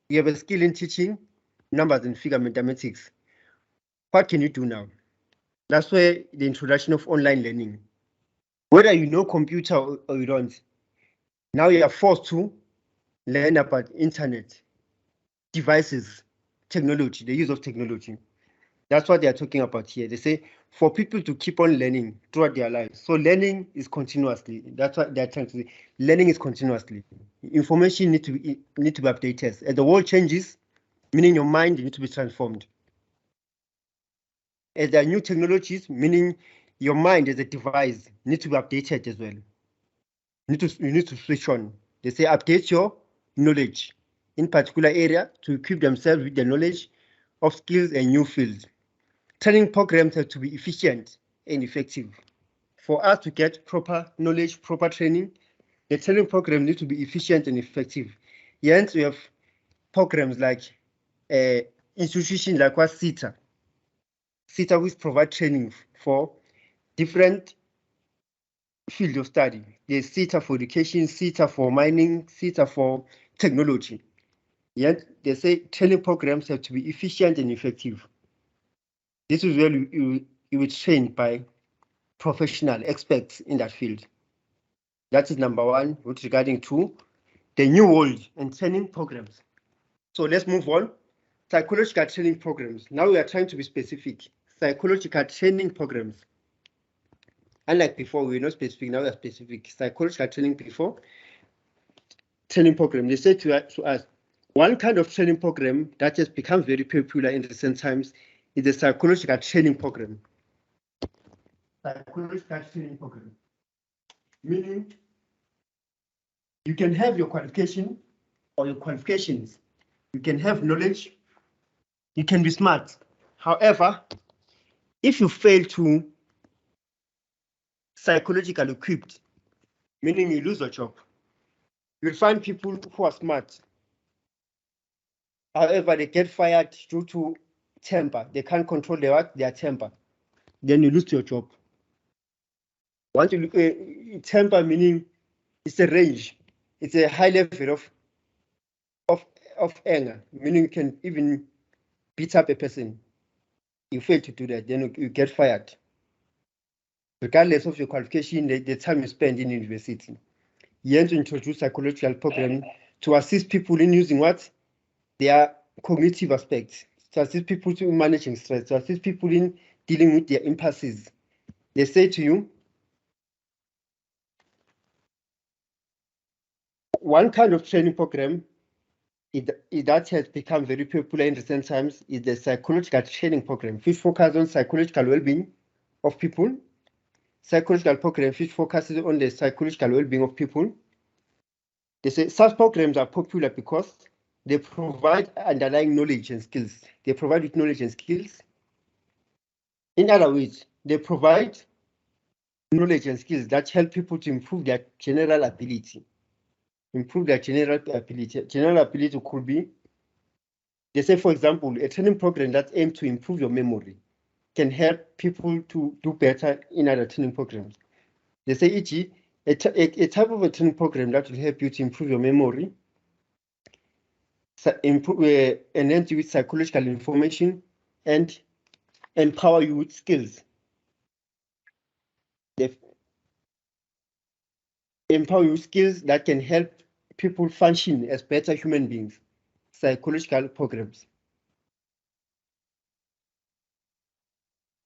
A: You have a skill in teaching numbers and figure mathematics. What can you do now? That's where the introduction of online learning. Whether you know computer or you don't, now you are forced to learn about internet, devices, technology, the use of technology. That's what they are talking about here. They say for people to keep on learning throughout their lives. So learning is continuously. That's what they're trying to say. Learning is continuously. Information need to be updated. As the world changes, meaning your mind needs to be transformed. As there are new technologies, meaning your mind as a device needs to be updated as well. You need to switch on. They say update your knowledge in particular area to equip themselves with the knowledge of skills and new fields. Training programs have to be efficient and effective. For us to get proper knowledge, proper training, the training program needs to be efficient and effective. Hence, we have programs like institutions like what CETA, which provide training for different fields of study. There's CETA for education, CETA for mining, CETA for technology. Yet they say training programs have to be efficient and effective. This is where you will train by professional experts in that field. That is number one with regarding to the new world and training programs. So let's move on. Psychological training programs. Now we are trying to be specific. psychological training programs. Unlike before, we're not specific, now we're specific. Psychological training before, training program. They said to us, one kind of training program that has become very popular in recent times is the psychological training program. Psychological training program. Meaning, you can have your qualification or your qualifications. You can have knowledge. You can be smart. However, if you fail to psychologically equipped, meaning you lose your job, you'll find people who are smart. However, they get fired due to temper. They can't control their temper. Then you lose your job. Once you look temper, meaning it's a range. It's a high level of anger, meaning you can even beat up a person. You fail to do that, then you get fired. Regardless of your qualification, the time you spend in university. You have to introduce psychological program to assist people in using what? Their cognitive aspects, to assist people in managing stress, to assist people in dealing with their impulses. They say to you, one kind of training program that has become very popular in recent times is the psychological training program, which focuses on psychological well-being of people. Psychological program which focuses on the psychological well-being of people. They say such programs are popular because they provide underlying knowledge and skills. They provide with knowledge and skills. In other words, they provide knowledge and skills that help people to improve their general ability. Improve their general ability. General ability could be, they say, for example, a training program that aims to improve your memory can help people to do better in other training programs. They say, e.g., a type of a training program that will help you to improve your memory, enhance you with psychological information, and empower you with skills. They empower you with skills that can help people function as better human beings. Psychological programs.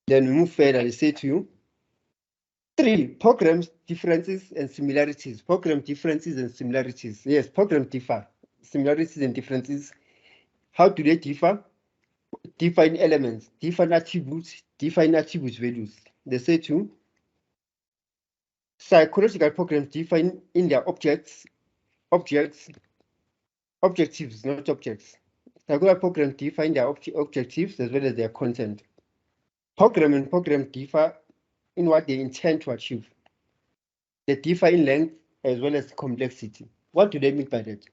A: Then we move further. I say to you, 3, programs, differences and similarities. Program differences and similarities. Yes, programs differ. Similarities and differences. How do they differ? Define elements, define attributes values. They say to psychological programs define in their objectives, not objects. Psychological programs define their objectives as well as their content. Program and program differ in what they intend to achieve. They differ in length as well as complexity. What do they mean by that?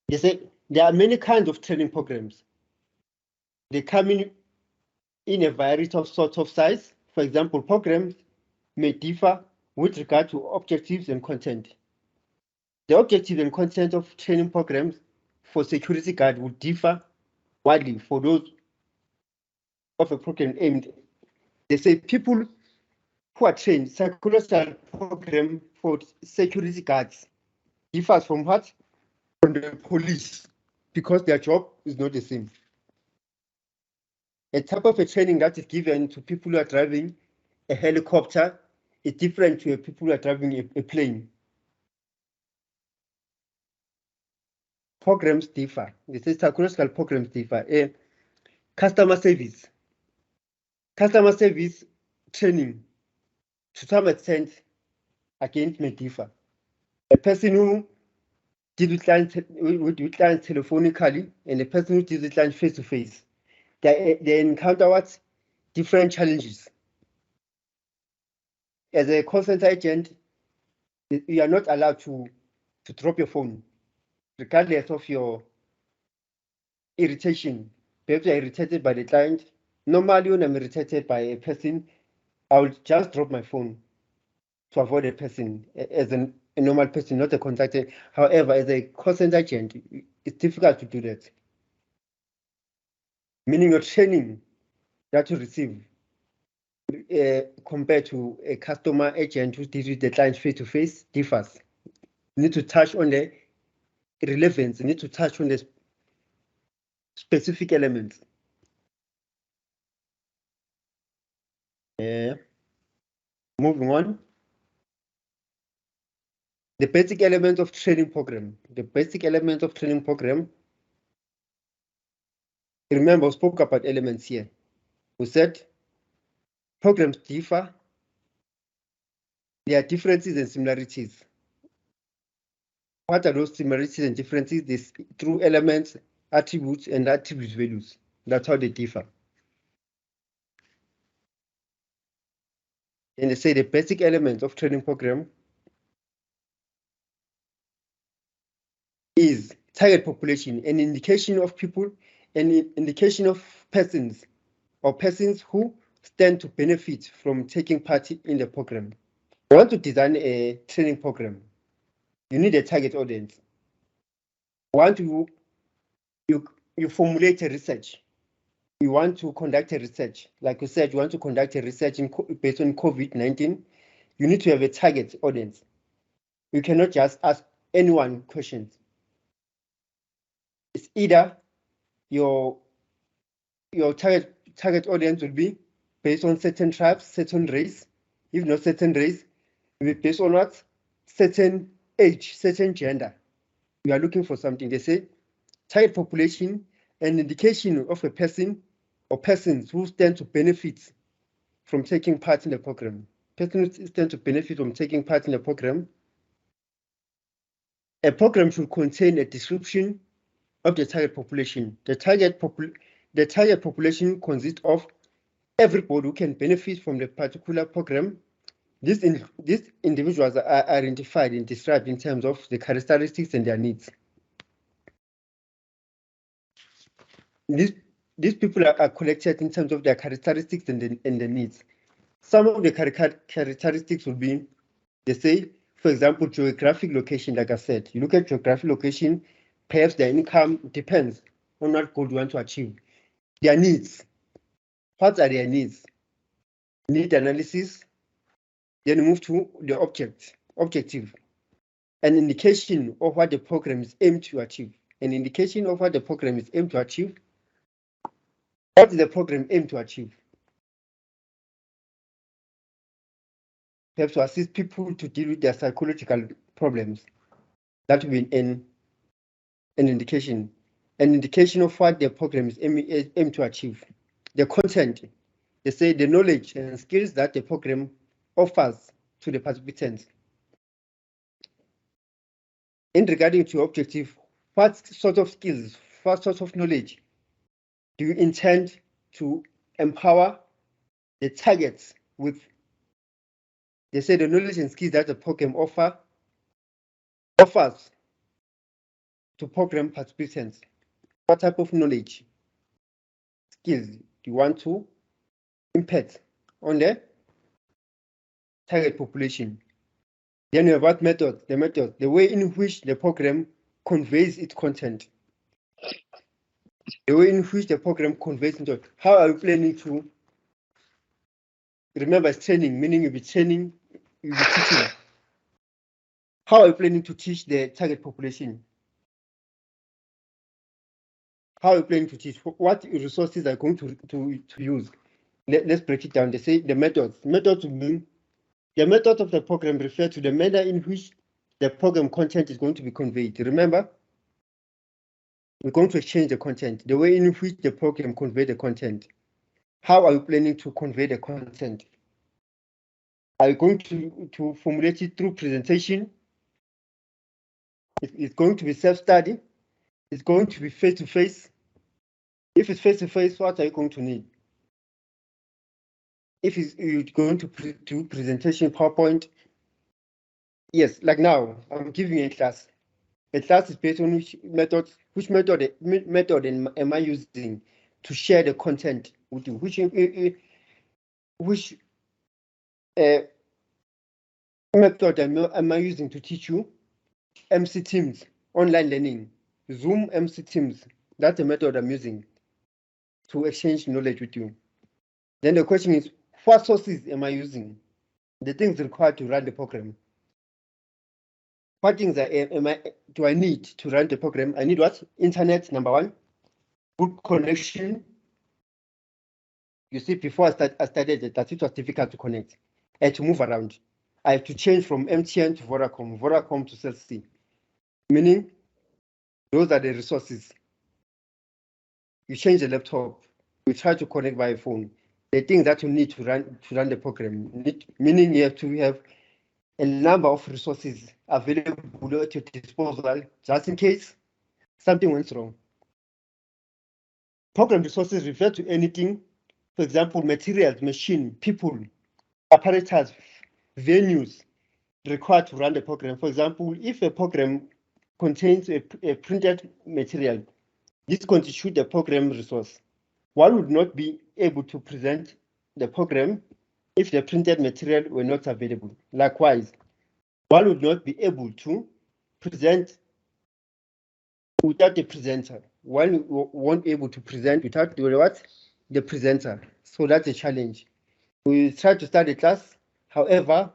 A: They say there are many kinds of training programs. They come in a variety of sorts of size. For example, programs may differ with regard to objectives and content. The objectives and content of training programs for security guard would differ widely for those of a program aimed. They say people who are trained, psychological program for security guards differs from what? From the police, because their job is not the same. A type of a training that is given to people who are driving a helicopter is different to people who are driving a plane. Programs differ. This is psychological programs differ. Customer service. Customer service training, to some extent, again, may differ. A person who deals with clients telephonically and a person who deals with clients face to face, they encounter what? Different challenges. As a call center agent, you are not allowed to drop your phone, regardless of your irritation. Perhaps you are irritated by the client. Normally, when I'm irritated by a person, I will just drop my phone to avoid a person as a normal person, not a contacted. However, as a call center agent, it's difficult to do that. Meaning your training that you receive compared to a customer agent who deals with the client face to face differs. You need to touch on the relevance, you need to touch on the specific elements. Moving on. The basic elements of training program. The basic elements of training program. Remember, we spoke about elements here. We said programs differ. There are differences and similarities. What are those similarities and differences? This through elements, attributes, and attribute values. That's how they differ. And they say the basic elements of training program is target population, an indication of people, an indication of persons, or persons who stand to benefit from taking part in the program. You want to design a training program, you need a target audience. Want to you formulate a research. You want to conduct a research. Like you said, you want to conduct a research based on COVID-19. You need to have a target audience. You cannot just ask anyone questions. It's either your target audience will be based on certain tribes, certain race. If not certain race, it will be based on what? Certain age, certain gender. You are looking for something. They say target population, an indication of a person or persons who stand to benefit from taking part in the program. Persons who stand to benefit from taking part in the program. A program should contain a description of the target population. The target population consists of everybody who can benefit from the particular program. These individuals are identified and described in terms of the characteristics and their needs. These people are collected in terms of their characteristics and the needs. Some of the characteristics will be, they say, for example, geographic location, like I said. You look at geographic location, perhaps their income depends on what goal you want to achieve. Their needs. What are their needs? Need analysis. Then move to the objective. An indication of what the program is aimed to achieve. An indication of what the program is aimed to achieve. What is the program aimed to achieve? Perhaps to assist people to deal with their psychological problems. That will be an indication. An indication of what the program is aimed to achieve. The content. They say the knowledge and skills that the program offers to the participants. In regarding to objective, what sort of skills, what sort of knowledge do you intend to empower the targets with? They say the knowledge and skills that the program offers to program participants. What type of knowledge, skills do you want to impart on the target population? Then you have what method? The way in which the program conveys its content. The way in which the program conveys it. How are you planning to? Remember, it's training, meaning you'll be training, you'll be teaching. How are you planning to teach the target population? How are you planning to teach? What resources are going to use? Let's break it down. They say the methods. Methods mean the method of the program refer to the manner in which the program content is going to be conveyed. Remember, we're going to exchange the content, the way in which the program convey the content. How are you planning to convey the content? Are you going to formulate it through presentation? It's going to be self-study. It's going to be face-to-face. If it's face-to-face, what are you going to need? If you're going to do presentation PowerPoint, yes, like now, I'm giving you a class. The class is based on which method am I using to share the content with you? Which method am I using to teach you? MC Teams, online learning, Zoom, MC Teams. That's the method I'm using to exchange knowledge with you. Then the question is, what sources am I using? The things required to run the program. What things do I need to run the program? I need what? Internet, number one. good connection. You see, before I started that it was difficult to connect. I had to move around. I had to change from MTN to Vodacom to Cell C. Meaning, those are the resources. You change the laptop. You try to connect by phone. The things that you need to run the program. Meaning you have to have a number of resources available at your disposal just in case something went wrong. Program resources refer to anything, for example, materials, machine, people, apparatus, venues required to run the program. For example, if a program contains a printed material, this constitutes a program resource. One would not be able to present the program if the printed material were not available. Likewise, one would not be able to present without the presenter. One won't be able to present without the presenter. So that's a challenge. We try to start a class, however,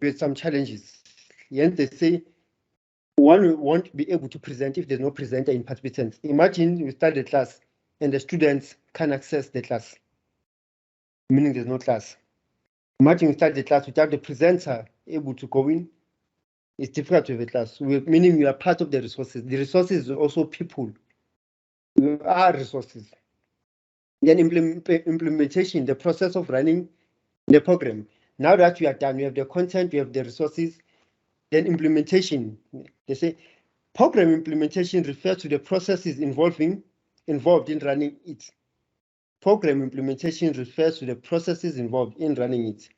A: with some challenges. Yes, they say one won't be able to present if there's no presenter in participants. Imagine you start a class and the students can't access the class, meaning there's no class. Imagine you start the class without the presenter able to go in. It's difficult to have a class, meaning you are part of the resources. The resources are also people. You are resources. Then implementation, the process of running the program. Now that you are done, you have the content, you have the resources, then implementation. They say program implementation refers to the processes involved in running it. Program implementation refers to the processes involved in running it.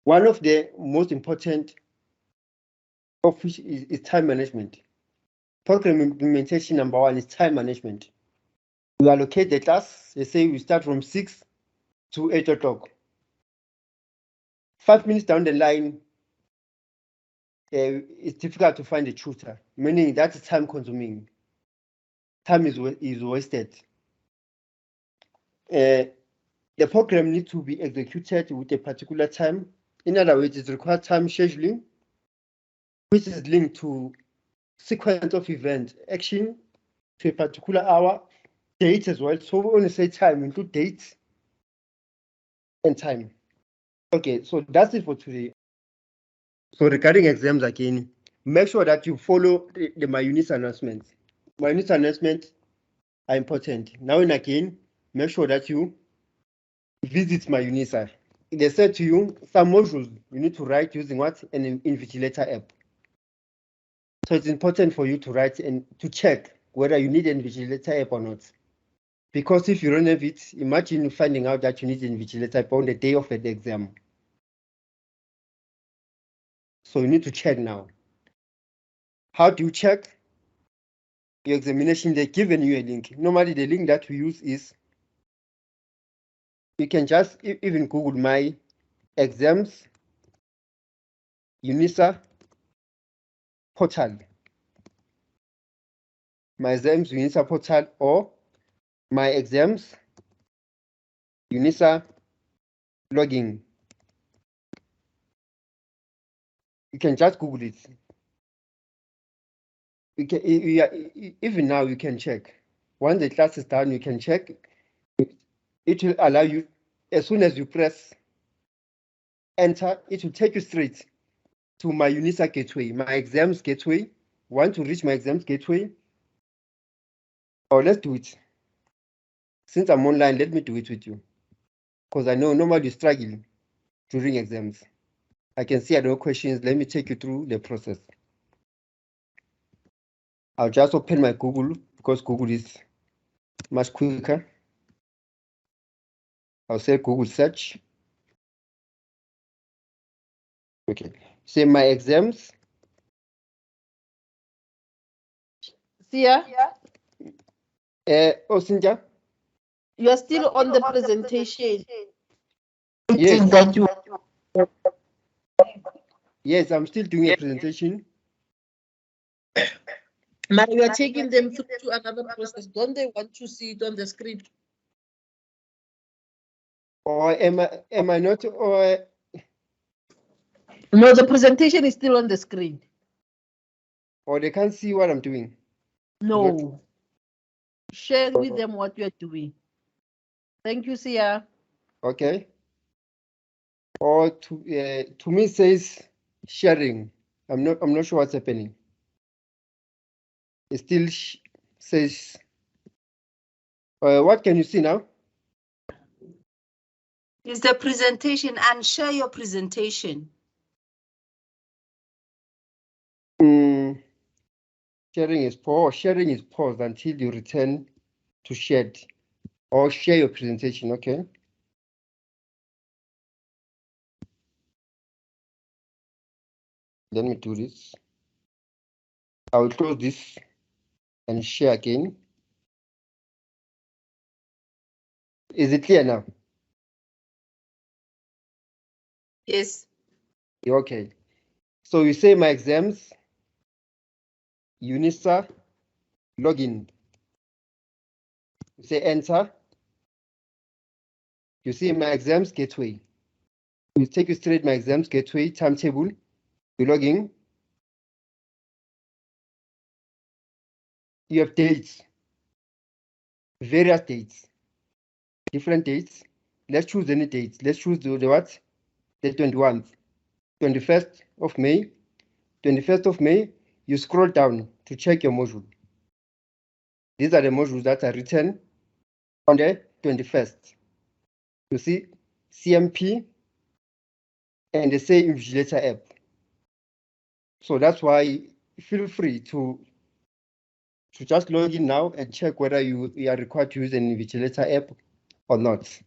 A: One of the most important of which is time management. Program implementation number one is time management. We allocate the class, they say we start from 6 to 8 o'clock. 5 minutes down the line, it's difficult to find a tutor, meaning that is time consuming. Time is wasted. The program needs to be executed with a particular time. In other words, it requires time scheduling, which is linked to sequence of event, action to a particular hour, date as well. So we only say time, include date and time. Okay, so that's it for today. So regarding exams again, make sure that you follow the my unit announcements. My unit announcements are important. Now and again, make sure that you visit my UNISA. They said to you, some modules you need to write using what? An invigilator app. So it's important for you to write and to check whether you need an invigilator app or not. Because if you don't have it, imagine finding out that you need an invigilator app on the day of the exam. So you need to check now. How do you check? Your examination, they've given you a link. Normally the link that we use is, you can just even Google my exams UNISA portal. My exams UNISA portal or my exams UNISA login. You can just Google it. You can, even now you can check. Once the class is done, you can check. It will allow you, as soon as you press enter, it will take you straight to my UNISA gateway, my exams gateway. Want to reach my exams gateway? Oh, let's do it. Since I'm online, let me do it with you. Because I know normally you struggle during exams. I can see other questions. Let me take you through the process. I'll just open my Google because Google is much quicker. I'll say Google search. Okay, say my exams.
D: Sia,
A: Oh, Cynthia?
D: you are still on the presentation.
A: Yes.
D: That you
A: Yes, I'm still doing a presentation.
D: But you are taking them through to another process. Don't they want to see it on the screen?
A: Or am I not? Or
D: No, the presentation is still on the screen.
A: they can't see what I'm doing?
D: No. share with them what you're doing. Thank you, Sia.
A: Okay. Or to me it says sharing. I'm not sure what's happening. It still says. What can you see now?
E: Is the presentation and share your presentation.
A: Sharing is paused until you return to shared or share your presentation. Okay. Let me do this. I will close this and share again. Is it clear now?
E: Yes.
A: Okay. So you say my exams, UNISA, login. You say enter. You see my exams gateway. You take you straight my exams gateway timetable. You log in. You have dates, various dates, different dates. Let's choose any dates. Let's choose the what? The 21st, 21st of May. 21st of May, you scroll down to check your module. These are the modules that are written on the 21st. You see CMP and the say Invigilator app. So that's why feel free to just log in now and check whether you are required to use an Invigilator app or not.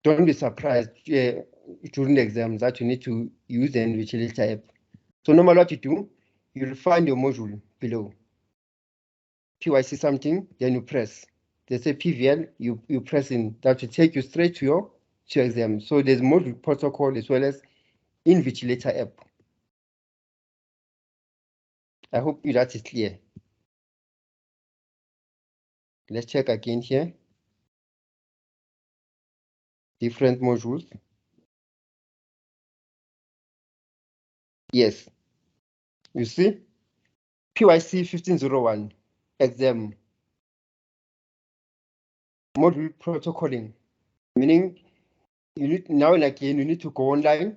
A: Don't be surprised during the exams that you need to use the Invigilator app. So no matter what you do, you'll find your module below. PYC something, then you press. They say PVL, you press in. That will take you straight to your exam. So there's module protocol as well as Invigilator app. I hope that is clear. Let's check again here. Different modules. Yes. You see, PYC1501 exam module protocoling, meaning you need now and again you need to go online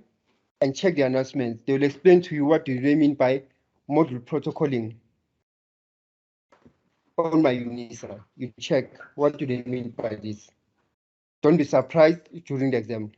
A: and check the announcements. They will explain to you what do they mean by module protocoling. On my UNISA, you check what do they mean by this. Don't be surprised during the exam.